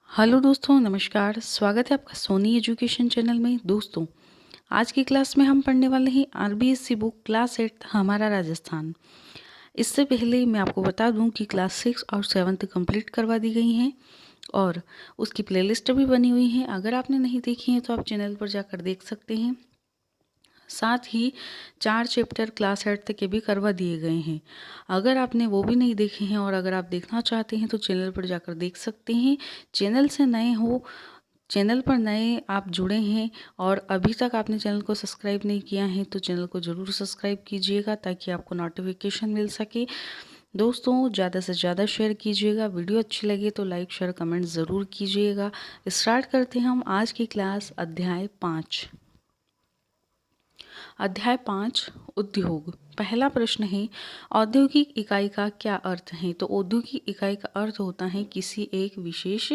Hello दोस्तों, नमस्कार। स्वागत है आपका सोनी एजुकेशन चैनल में। दोस्तों, आज की क्लास में हम पढ़ने वाले हैं आरबीएससी बुक क्लास 8 हमारा राजस्थान। इससे पहले मैं आपको बता दूं कि क्लास 6 और 7 कंप्लीट करवा दी गई हैं और उसकी प्लेलिस्ट भी बनी हुई है। अगर आपने नहीं देखी है तो आप चैनल पर जाकर देख सकते हैं। साथ ही 4 चैप्टर क्लास 8 तक के भी करवा दिए गए हैं। अगर आपने वो भी नहीं देखे हैं और अगर आप देखना चाहते हैं तो चैनल पर जाकर देख सकते हैं। चैनल पर नए आप जुड़े हैं और अभी तक आपने चैनल को सब्सक्राइब नहीं किया है तो चैनल को ज़रूर सब्सक्राइब कीजिएगा ताकि आपको नोटिफिकेशन मिल सके। दोस्तों, ज़्यादा से ज़्यादा शेयर कीजिएगा। वीडियो अच्छी लगे तो लाइक शेयर कमेंट ज़रूर कीजिएगा। स्टार्ट करते हैं हम आज की क्लास। अध्याय 5 उद्योग। पहला प्रश्न है, औद्योगिक इकाई का क्या अर्थ है? तो औद्योगिक इकाई का अर्थ होता है किसी एक विशेष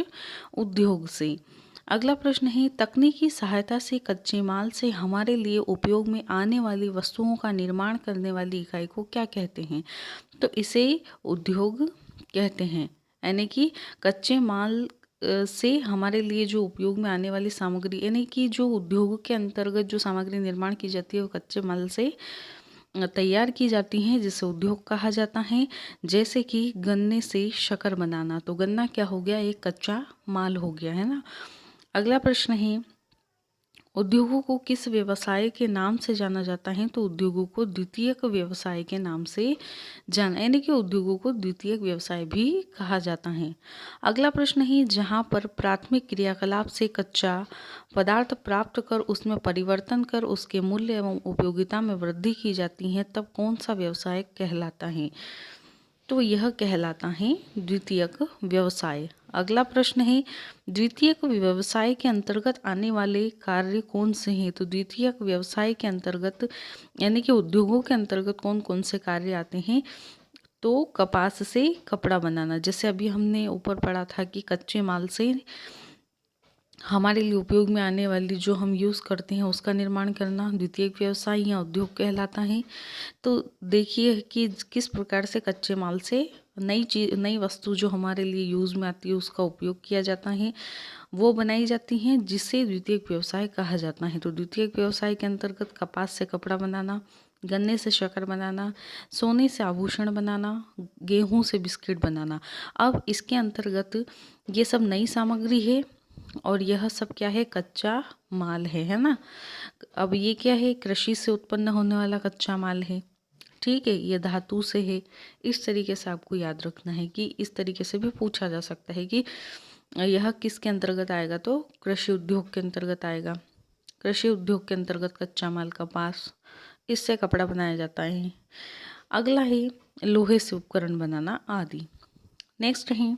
उद्योग से। अगला प्रश्न है, तकनीकी सहायता से कच्चे माल से हमारे लिए उपयोग में आने वाली वस्तुओं का निर्माण करने वाली इकाई को क्या कहते हैं? तो इसे उद्योग कहते हैं। यानी कि कच्चे माल से हमारे लिए जो उपयोग में आने वाली सामग्री, यानी कि जो उद्योग के अंतर्गत जो सामग्री निर्माण की जाती है वो कच्चे माल से तैयार की जाती हैं, जिसे उद्योग कहा जाता है। जैसे कि गन्ने से शक्कर बनाना, तो गन्ना क्या हो गया? एक कच्चा माल हो गया, है ना। अगला प्रश्न है, उद्योगों को किस व्यवसाय के नाम से जाना जाता है? तो उद्योगों को द्वितीयक व्यवसाय के नाम से जाना, यानी कि उद्योगों को द्वितीयक व्यवसाय भी कहा जाता है। अगला प्रश्न है, जहाँ पर प्राथमिक क्रियाकलाप से कच्चा पदार्थ प्राप्त कर उसमें परिवर्तन कर उसके मूल्य एवं उपयोगिता में वृद्धि की जाती है, तब कौन सा व्यवसाय कहलाता है? तो यह कहलाता है द्वितीयक व्यवसाय। अगला प्रश्न है, द्वितीयक व्यवसाय के अंतर्गत आने वाले कार्य कौन से हैं? तो द्वितीयक व्यवसाय के अंतर्गत, यानी कि उद्योगों के अंतर्गत कौन कौन से कार्य आते हैं? तो कपास से कपड़ा बनाना, जैसे अभी हमने ऊपर पढ़ा था कि कच्चे माल से हमारे लिए उपयोग में आने वाली जो हम यूज़ करते हैं उसका निर्माण करना द्वितीयक व्यवसाय या उद्योग कहलाता है। तो देखिए कि किस प्रकार से कच्चे माल से नई वस्तु जो हमारे लिए यूज़ में आती है उसका उपयोग किया जाता है, वो बनाई जाती हैं, जिसे द्वितीयक व्यवसाय कहा जाता है। तो द्वितीयक व्यवसाय के अंतर्गत कपास से कपड़ा बनाना, गन्ने से शक्कर बनाना, सोने से आभूषण बनाना, गेहूं से बिस्किट बनाना। अब इसके अंतर्गत ये सब नई सामग्री है और यह सब क्या है? कच्चा माल है ना। अब ये क्या है? कृषि से उत्पन्न होने वाला कच्चा माल है। ठीक है, ये धातु से है। इस तरीके से आपको याद रखना है कि इस तरीके से भी पूछा जा सकता है कि यह किसके अंतर्गत आएगा? तो कृषि उद्योग के अंतर्गत आएगा। कृषि उद्योग के अंतर्गत कच्चा माल कपास, इससे कपड़ा बनाया जाता है। अगला है लोहे से उपकरण बनाना आदि। नेक्स्ट है,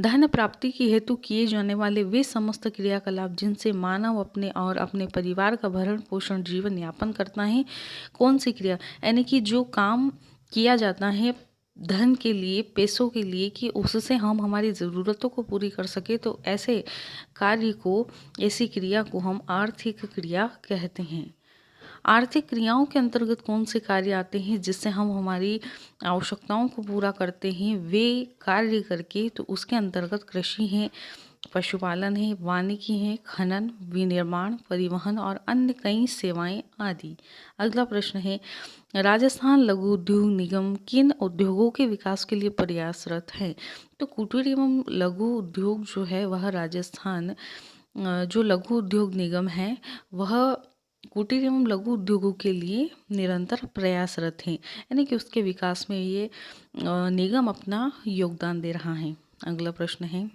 धन प्राप्ति की हेतु किए जाने वाले वे समस्त क्रियाकलाप जिनसे मानव अपने और अपने परिवार का भरण पोषण जीवन यापन करता है, कौन सी क्रिया, यानी कि जो काम किया जाता है धन के लिए, पैसों के लिए, कि उससे हम हमारी ज़रूरतों को पूरी कर सके, तो ऐसे कार्य को, ऐसी क्रिया को हम आर्थिक क्रिया कहते हैं। आर्थिक क्रियाओं के अंतर्गत कौन से कार्य आते हैं जिससे हम हमारी आवश्यकताओं को पूरा करते हैं वे कार्य करके? तो उसके अंतर्गत कृषि है, पशुपालन है, वानिकी है, खनन, विनिर्माण, परिवहन और अन्य कई सेवाएं आदि। अगला प्रश्न है, राजस्थान लघु उद्योग निगम किन उद्योगों के विकास के लिए प्रयासरत है? तो कुटीर एवं लघु उद्योग जो है वह राजस्थान जो लघु उद्योग निगम है वह कुटीर एवं लघु उद्योगों के लिए निरंतर प्रयासरत हैं, यानी कि उसके विकास में ये निगम अपना योगदान दे रहा है। अगला प्रश्न है,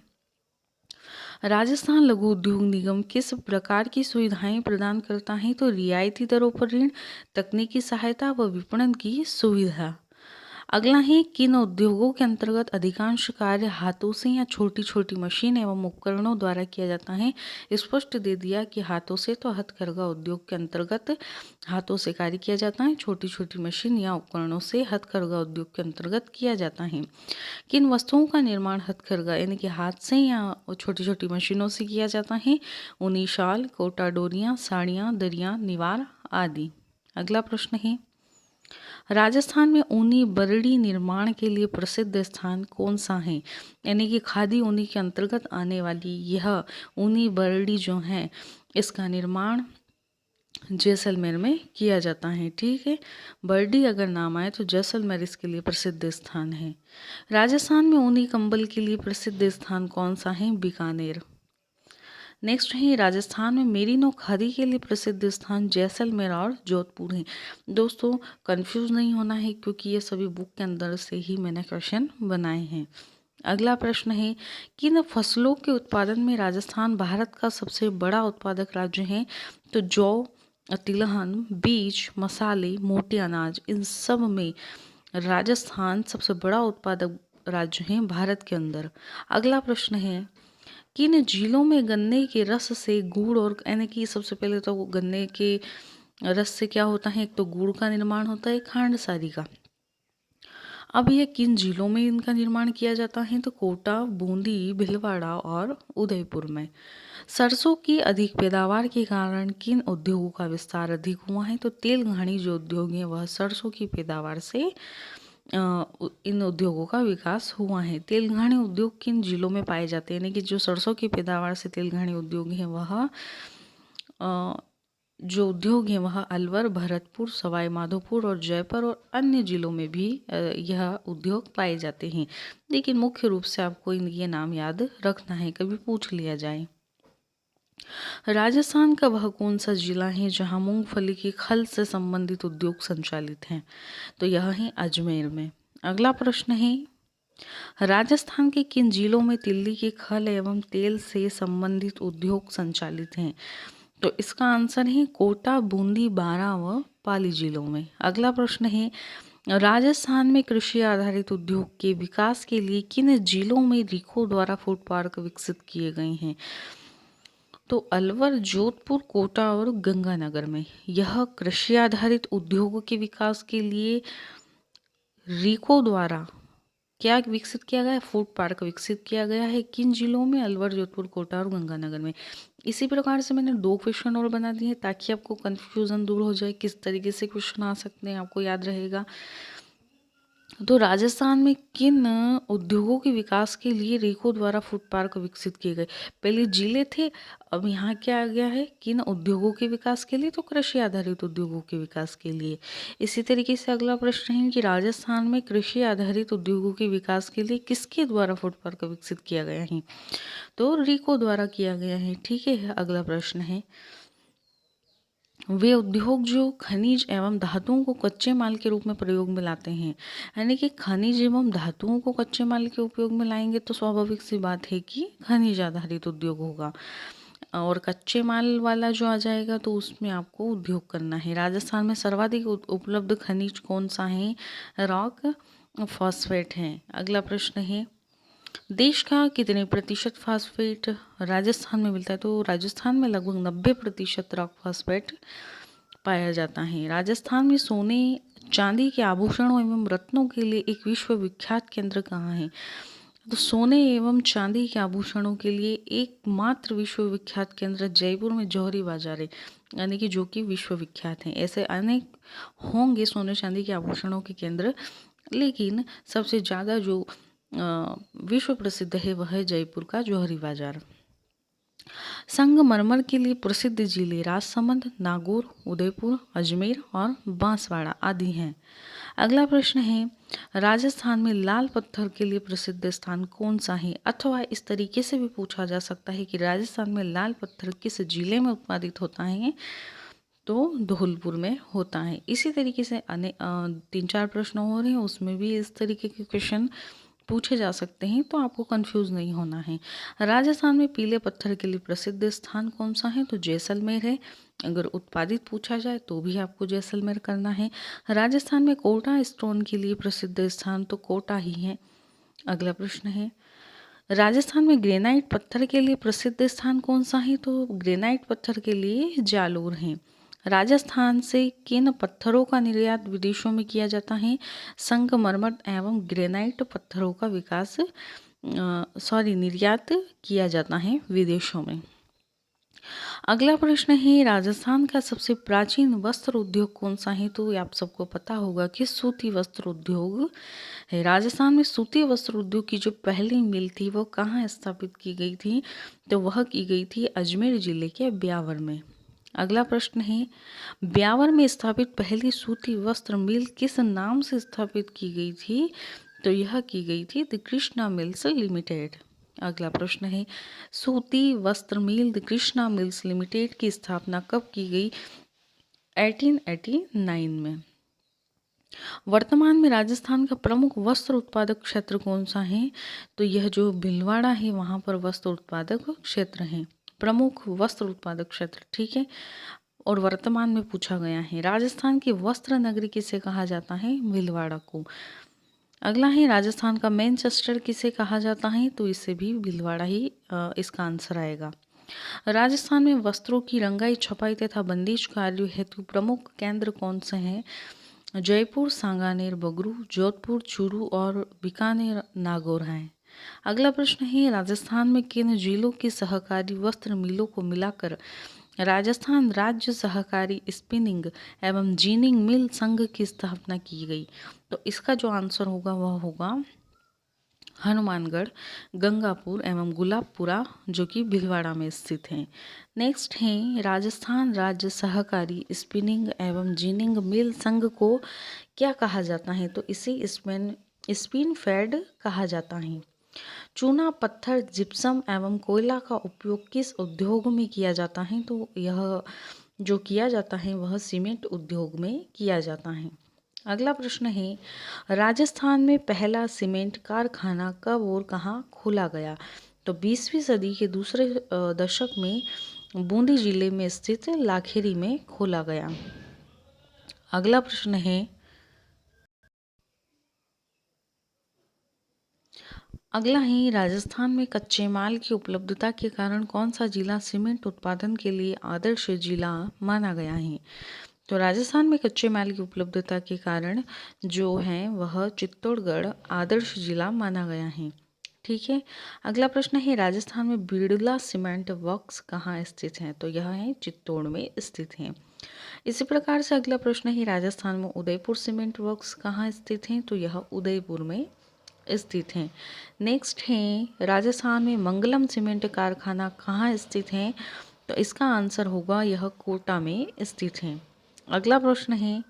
राजस्थान लघु उद्योग निगम किस प्रकार की सुविधाएं प्रदान करता है? तो रियायती दरों पर ऋण, तकनीकी सहायता व विपणन की सुविधा। अगला है, किन उद्योगों के अंतर्गत अधिकांश कार्य हाथों से या छोटी छोटी मशीन एवं उपकरणों द्वारा किया जाता है? स्पष्ट दे दिया कि हाथों से, तो हथकरघा उद्योग के अंतर्गत हाथों से कार्य किया जाता है, छोटी छोटी मशीन या उपकरणों से हथकरघा उद्योग के अंतर्गत किया जाता है। किन वस्तुओं का निर्माण हथकरघा यानी कि हाथ से या छोटी छोटी मशीनों से किया जाता है? ऊनी शाल, कोटा डोरियाँ, साड़ियाँ, दरियाँ, निवार आदि। अगला प्रश्न है, राजस्थान में ऊनी बरड़ी निर्माण के लिए प्रसिद्ध स्थान कौन सा है? यानी कि खादी ऊनी के अंतर्गत आने वाली यह ऊनी बरड़ी जो है इसका निर्माण जैसलमेर में किया जाता है। ठीक है, बरडी अगर नाम आए तो जैसलमेर इसके लिए प्रसिद्ध स्थान है। राजस्थान में ऊनी कंबल के लिए प्रसिद्ध स्थान कौन सा है? बीकानेर। नेक्स्ट है राजस्थान में मेरिनो खादी के लिए प्रसिद्ध स्थान जैसलमेर और जोधपुर है। दोस्तों कंफ्यूज नहीं होना है क्योंकि ये सभी बुक के अंदर से ही मैंने क्वेश्चन बनाए हैं। अगला प्रश्न है किन फसलों के उत्पादन में राजस्थान भारत का सबसे बड़ा उत्पादक राज्य है? तो जौ, तिलहन, बीज, मसाले, मोटे अनाज, इन सब में राजस्थान सबसे बड़ा उत्पादक राज्य है भारत के अंदर। अगला प्रश्न है किन जिलों में गन्ने के रस से गुड़ और यानी कि सबसे पहले तो गन्ने के रस से क्या होता है, एक तो गुड़ का निर्माण होता है, खांडसारी का। अब ये किन जिलों में इनका निर्माण किया जाता है? तो कोटा, बूंदी, भीलवाड़ा और उदयपुर में। सरसों की अधिक पैदावार के कारण किन उद्योगों का विस्तार अधिक हुआ है? तो तेल घानी जो उद्योग है वह सरसों की पैदावार से इन उद्योगों का विकास हुआ है। तेल घानी उद्योग किन जिलों में पाए जाते हैं? यानी कि जो सरसों की पैदावार से तेल घानी उद्योग है वह जो उद्योग है वह अलवर, भरतपुर, सवाई माधोपुर और जयपुर और अन्य जिलों में भी यह उद्योग पाए जाते हैं। लेकिन मुख्य रूप से आपको ये नाम याद रखना है, कभी पूछ लिया जाए। राजस्थान का वह कौन सा जिला है जहां मूंगफली की खल से संबंधित उद्योग संचालित हैं? तो यह है अजमेर में। अगला प्रश्न है राजस्थान के किन जिलों में तिल्ली की खल एवं तेल से संबंधित उद्योग संचालित हैं? तो इसका आंसर है कोटा, बूंदी, बारां व पाली जिलों में। अगला प्रश्न है राजस्थान में कृषि आधारित उद्योग के विकास के लिए किन जिलों में रीको द्वारा फूड पार्क विकसित किए गए हैं? तो अलवर, जोधपुर, कोटा और गंगानगर में। यह कृषि आधारित उद्योगों के विकास के लिए रीको द्वारा क्या विकसित किया गया है? फूड पार्क विकसित किया गया है। किन जिलों में? अलवर, जोधपुर, कोटा और गंगानगर में। इसी प्रकार से मैंने 2 क्वेश्चन और बना दिए ताकि आपको कंफ्यूजन दूर हो जाए, किस तरीके से क्वेश्चन आ सकते हैं आपको याद रहेगा। तो राजस्थान में किन उद्योगों के विकास के लिए रीको द्वारा फूड पार्क विकसित किए गए? पहले जिले थे, अब यहाँ क्या आ गया है? किन उद्योगों के विकास के लिए? तो कृषि आधारित उद्योगों के विकास के लिए। इसी तरीके से अगला प्रश्न है कि राजस्थान में कृषि आधारित उद्योगों के विकास के लिए किसके द्वारा फूड पार्क विकसित किया गया है? तो रीको द्वारा किया गया है। ठीक है, अगला प्रश्न है वे उद्योग जो खनिज एवं धातुओं को कच्चे माल के रूप में प्रयोग में लाते हैं। यानी कि खनिज एवं धातुओं को कच्चे माल के उपयोग में लाएंगे तो स्वाभाविक सी बात है कि खनिज आधारित उद्योग होगा, और कच्चे माल वाला जो आ जाएगा तो उसमें आपको उद्योग करना है। राजस्थान में सर्वाधिक उपलब्ध खनिज कौन सा है? रॉक फॉस्फेट है। अगला प्रश्न है देश का कितने प्रतिशत फास्फेट राजस्थान में मिलता है? तो राजस्थान में लगभग 90% रॉक फास्फेट पाया जाता है। राजस्थान में सोने चांदी के आभूषणों एवं रत्नों के लिए एक विश्वविख्यात केंद्र कहाँ है? तो सोने एवं चांदी के आभूषणों के लिए एकमात्र विश्वविख्यात केंद्र जयपुर में जौहरी बाजार है, यानी कि जो कि विश्वविख्यात है। ऐसे अनेक होंगे सोने चांदी के आभूषणों के केंद्र, लेकिन सबसे ज़्यादा जो विश्व प्रसिद्ध है वह है जयपुर का जौहरी बाजार। संगमरमर के लिए प्रसिद्ध जिले राजसमंद, नागौर, उदयपुर, अजमेर और बांसवाड़ा आदि हैं। अगला प्रश्न है राजस्थान में लाल पत्थर के लिए प्रसिद्ध स्थान कौन सा है? अथवा इस तरीके से भी पूछा जा सकता है कि राजस्थान में लाल पत्थर किस जिले में उत्पादित होता है? तो धौलपुर में होता है। इसी तरीके से 3-4 प्रश्न हो रहे हैं, उसमें भी इस तरीके के क्वेश्चन पूछे जा सकते हैं, तो आपको कंफ्यूज नहीं होना है। राजस्थान में पीले पत्थर के लिए प्रसिद्ध स्थान कौन सा है? तो जैसलमेर है। अगर उत्पादित पूछा जाए तो भी आपको जैसलमेर करना है। राजस्थान में कोटा स्टोन के लिए प्रसिद्ध स्थान तो कोटा ही है। अगला प्रश्न है राजस्थान में ग्रेनाइट पत्थर के लिए प्रसिद्ध स्थान कौन सा है? तो ग्रेनाइट पत्थर के लिए जालोर है। राजस्थान से किन पत्थरों का निर्यात विदेशों में किया जाता है? संगमरमर एवं ग्रेनाइट पत्थरों का निर्यात किया जाता है विदेशों में। अगला प्रश्न है राजस्थान का सबसे प्राचीन वस्त्र उद्योग कौन सा है? तो ये आप सबको पता होगा कि सूती वस्त्र उद्योग है। राजस्थान में सूती वस्त्र उद्योग की जो पहली मिल थी वो कहाँ स्थापित की गई थी? तो वह की गई थी अजमेर जिले के ब्यावर में। अगला प्रश्न है ब्यावर में स्थापित पहली सूती वस्त्र मिल किस नाम से स्थापित की गई थी? तो यह की गई थी द कृष्णा मिल्स लिमिटेड। अगला प्रश्न है सूती वस्त्र मिल द कृष्णा मिल्स लिमिटेड की स्थापना कब की गई? 1889 में। वर्तमान में राजस्थान का प्रमुख वस्त्र उत्पादक क्षेत्र कौन सा है? तो यह जो भीलवाड़ा है वहाँ पर वस्त्र उत्पादक क्षेत्र है, प्रमुख वस्त्र उत्पादक क्षेत्र। ठीक है, और वर्तमान में पूछा गया है राजस्थान की वस्त्र नगरी किसे कहा जाता है? भीलवाड़ा को। अगला है राजस्थान का मैनचेस्टर किसे कहा जाता है? तो इसे भी भीलवाड़ा ही इसका आंसर आएगा। राजस्थान में वस्त्रों की रंगाई छपाई तथा बंदिश कार्यों हेतु प्रमुख केंद्र कौन से हैं? जयपुर, सांगानेर, बगरू, जोधपुर, चूरू और बीकानेर नागौर हैं। अगला प्रश्न है राजस्थान में किन जिलों की सहकारी वस्त्र मिलों को मिलाकर राजस्थान राज्य सहकारी स्पिनिंग एवं जीनिंग मिल संघ की स्थापना की गई? तो इसका जो आंसर होगा वह होगा हनुमानगढ़, गंगापुर एवं गुलाबपुरा जो कि भीलवाड़ा में स्थित हैं। नेक्स्ट है राजस्थान राज्य सहकारी स्पिनिंग एवं जीनिंग मिल संघ को क्या कहा जाता है? तो इसे स्पिन फेड कहा जाता है। चूना, पत्थर, जिप्सम एवं कोयला का उपयोग किस उद्योग में किया जाता है? तो यह जो किया जाता है वह सीमेंट उद्योग में किया जाता है। अगला प्रश्न है राजस्थान में पहला सीमेंट कारखाना कब और कहाँ खोला गया? तो 20वीं सदी के दूसरे दशक में बूंदी जिले में स्थित लाखेरी में खोला गया। अगला प्रश्न है राजस्थान में कच्चे माल की उपलब्धता के कारण कौन सा जिला सीमेंट उत्पादन के लिए आदर्श जिला माना गया है? तो राजस्थान में कच्चे माल की उपलब्धता के कारण जो है वह चित्तौड़गढ़ आदर्श जिला माना गया है। ठीक है, अगला प्रश्न है राजस्थान में बिड़ला सीमेंट वर्क्स कहाँ स्थित हैं? तो यह है चित्तौड़ में स्थित है। इसी प्रकार से अगला प्रश्न है राजस्थान में उदयपुर सीमेंट वर्क्स कहाँ स्थित हैं? तो यह उदयपुर में स्थित हैं। नेक्स्ट है राजस्थान में मंगलम सीमेंट कारखाना कहाँ स्थित है? तो इसका आंसर होगा यह कोटा में स्थित है। अगला प्रश्न है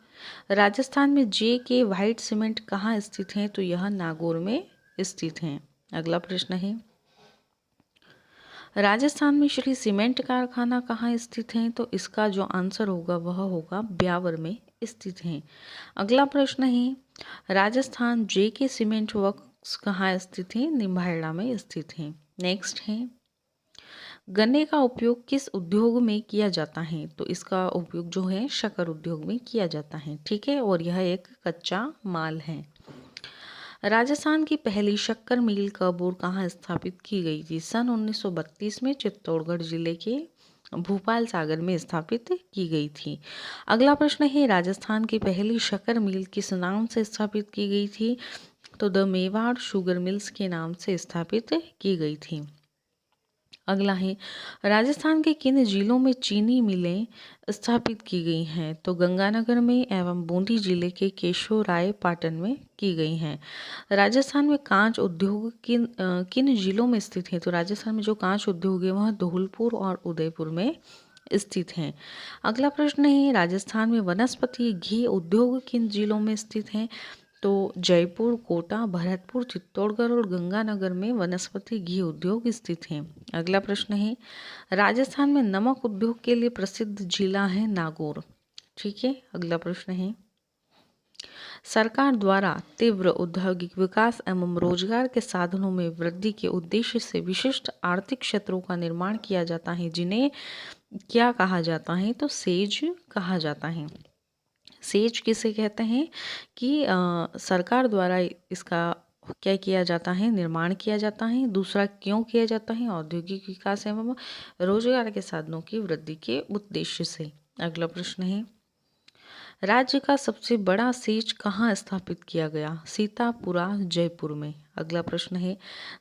राजस्थान में जे के व्हाइट सीमेंट कहाँ स्थित है? तो यह नागौर में स्थित है। अगला प्रश्न है राजस्थान में श्री सीमेंट कारखाना कहाँ स्थित है? तो इसका जो आंसर होगा वह होगा ब्यावर में स्थित है। अगला प्रश्न है राजस्थान जे के सीमेंट वर्क्स कहाँ स्थित है? निम्बाहेड़ा में स्थित है। नेक्स्ट है गन्ने का उपयोग किस उद्योग में किया जाता है? तो इसका उपयोग जो है शक्कर उद्योग में किया जाता है। ठीक है, और यह एक कच्चा माल है। राजस्थान की पहली शक्कर मिल कब और कहाँ स्थापित की गई थी? सन 1932 में चित्तौड़गढ़ जिले के भूपाल सागर में स्थापित की गई थी। अगला प्रश्न है राजस्थान की पहली शक्कर मिल किस नाम से स्थापित की गई थी? तो द मेवाड़ शुगर मिल्स के नाम से स्थापित की गई थी। अगला है राजस्थान के किन जिलों में चीनी मिलें स्थापित की गई हैं? तो गंगानगर में एवं बूंदी जिले के केशोराय पाटन में की गई हैं। राजस्थान में कांच उद्योग किन जिलों में स्थित है? तो राजस्थान में जो कांच उद्योग है वह धौलपुर और उदयपुर में स्थित हैं। अगला प्रश्न है राजस्थान में वनस्पति घी उद्योग किन जिलों में स्थित है? तो जयपुर, कोटा, भरतपुर, चित्तौड़गढ़ और गंगानगर में वनस्पति घी उद्योग स्थित हैं। अगला प्रश्न है राजस्थान में नमक उद्योग के लिए प्रसिद्ध जिला है नागौर। ठीक है, अगला प्रश्न है सरकार द्वारा तीव्र औद्योगिक विकास एवं रोजगार के साधनों में वृद्धि के उद्देश्य से विशिष्ट आर्थिक क्षेत्रों का निर्माण किया जाता है जिन्हें क्या कहा जाता है? तो सेज कहा जाता है। सेज किसे कहते हैं कि सरकार द्वारा इसका क्या किया जाता है? निर्माण किया जाता है। दूसरा क्यों किया जाता है? औद्योगिक विकास एवं रोजगार के साधनों की वृद्धि के उद्देश्य से। अगला प्रश्न है राज्य का सबसे बड़ा सेज कहाँ स्थापित किया गया? सीतापुरा, जयपुर में। अगला प्रश्न है,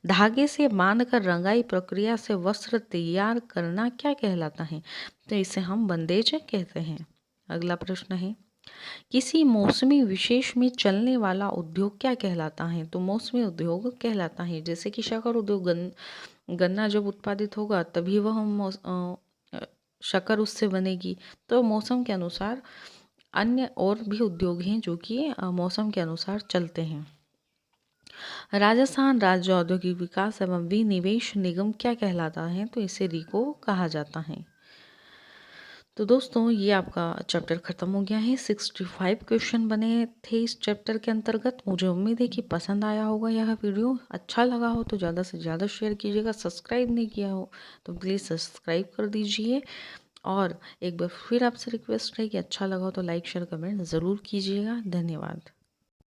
धागे से बांधकर रंगाई प्रक्रिया से वस्त्र तैयार करना क्या कहलाता है? तो इसे हम बंदेज कहते हैं। अगला प्रश्न है, किसी मौसमी विशेष में चलने वाला उद्योग क्या कहलाता है? तो मौसमी उद्योग कहलाता है। जैसे कि शक्कर उद्योग, गन्ना जब उत्पादित होगा तभी वह शक्कर उससे बनेगी। तो मौसम के अनुसार अन्य और भी उद्योग हैं जो कि मौसम के अनुसार चलते हैं। राजस्थान राज्य औद्योगिक विकास एवं विनिवेश निगम क्या कहलाता है? तो इसे रीको कहा जाता है। तो दोस्तों ये आपका चैप्टर ख़त्म हो गया है। 65 क्वेश्चन बने थे इस चैप्टर के अंतर्गत। मुझे उम्मीद है कि पसंद आया होगा यह वीडियो। अच्छा लगा हो तो ज़्यादा से ज़्यादा शेयर कीजिएगा। सब्सक्राइब नहीं किया हो तो प्लीज़ सब्सक्राइब कर दीजिए। और एक बार फिर आपसे रिक्वेस्ट है कि अच्छा लगा हो तो लाइक शेयर कमेंट ज़रूर कीजिएगा। धन्यवाद।